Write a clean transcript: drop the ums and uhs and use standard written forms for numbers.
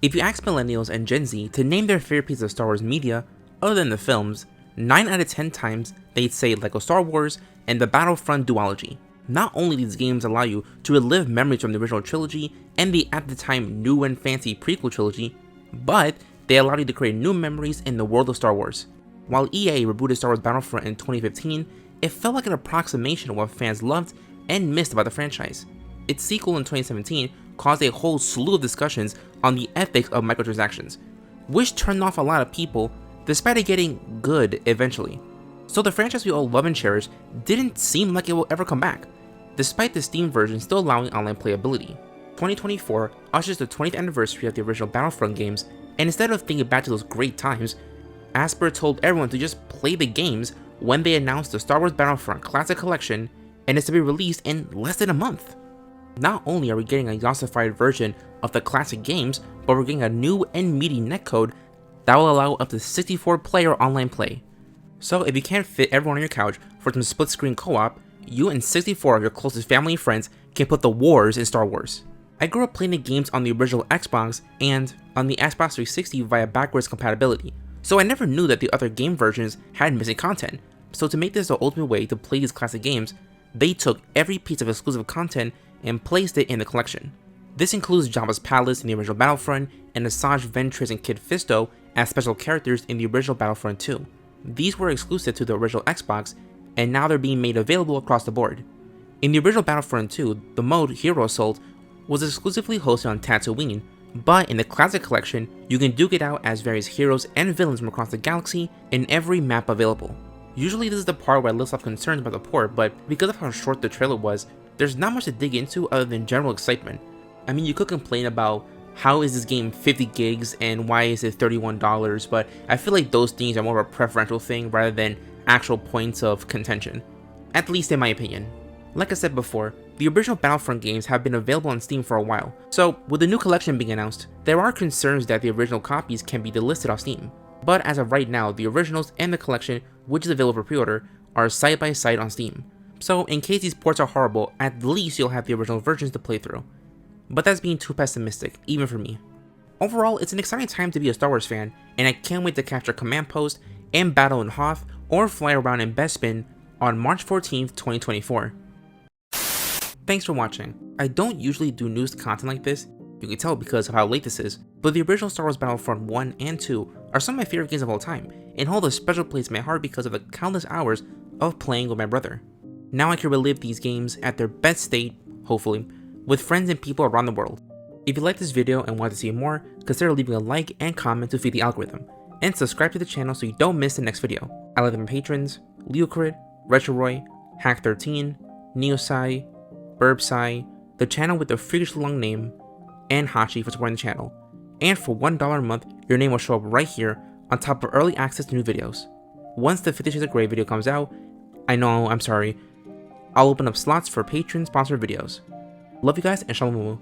If you ask millennials and Gen Z to name their favorite piece of Star Wars media other than the films, 9 out of 10 times they'd say LEGO Star Wars and the Battlefront duology. Not only do these games allow you to relive memories from the original trilogy and the at the time new and fancy prequel trilogy, but they allow you to create new memories in the world of Star Wars. While EA rebooted Star Wars Battlefront in 2015, it felt like an approximation of what fans loved and missed about the franchise. Its sequel in 2017 caused a whole slew of discussions on the ethics of microtransactions, which turned off a lot of people despite it getting good eventually. So the franchise we all love and cherish didn't seem like it will ever come back, despite the Steam version still allowing online playability. 2024 ushers the 20th anniversary of the original Battlefront games, and instead of thinking back to those great times, Asper told everyone to just play the games when they announced the Star Wars Battlefront Classic Collection, and it's to be released in less than a month. Not only are we getting a yassified version of the classic games, but we're getting a new and meaty netcode that will allow up to 64-player online play. So if you can't fit everyone on your couch for some split-screen co-op, you and 64 of your closest family and friends can put the wars in Star Wars. I grew up playing the games on the original Xbox and on the Xbox 360 via backwards compatibility, so I never knew that the other game versions had missing content. So to make this the ultimate way to play these classic games, they took every piece of exclusive content and placed it in the collection. This includes Jabba's palace in the original Battlefront and Asajj Ventress and Kit Fisto as special characters in the original Battlefront 2. These were exclusive to the original Xbox, and now they're being made available across the board. In the original Battlefront 2, the mode Hero Assault was exclusively hosted on Tatooine, but in the Classic Collection, you can duke it out as various heroes and villains from across the galaxy in every map available. Usually this is the part where I list off concerns about the port, but because of how short the trailer was, there's not much to dig into other than general excitement. I mean, you could complain about how is this game 50 gigs and why is it $31, but I feel like those things are more of a preferential thing rather than actual points of contention, at least in my opinion. Like I said before, the original Battlefront games have been available on Steam for a while, so with the new collection being announced, there are concerns that the original copies can be delisted off Steam. But as of right now, the originals and the collection, which is available for pre-order, are side by side on Steam. So in case these ports are horrible, at least you'll have the original versions to play through. But that's being too pessimistic, even for me. Overall, it's an exciting time to be a Star Wars fan, and I can't wait to capture Command Post and battle in Hoth or fly around in Bespin on March 14th, 2024. Thanks for watching. I don't usually do news content like this, you can tell because of how late this is, but the original Star Wars Battlefront 1 and 2 are some of my favorite games of all time, and hold a special place in my heart because of the countless hours of playing with my brother. Now I can relive these games at their best state, hopefully, with friends and people around the world. If you liked this video and want to see more, consider leaving a like and comment to feed the algorithm, and subscribe to the channel so you don't miss the next video. I love my patrons, Leocrit, RetroRoy, Hack13, Neosai, Burbsai, the channel with the freakishly long name, and Hachi for supporting the channel. And for $1 a month, your name will show up right here on top of early access to new videos. Once the 50 Shades of Grey video comes out, I'm sorry, I'll open up slots for patron sponsored videos. Love you guys and shamalamoomoo.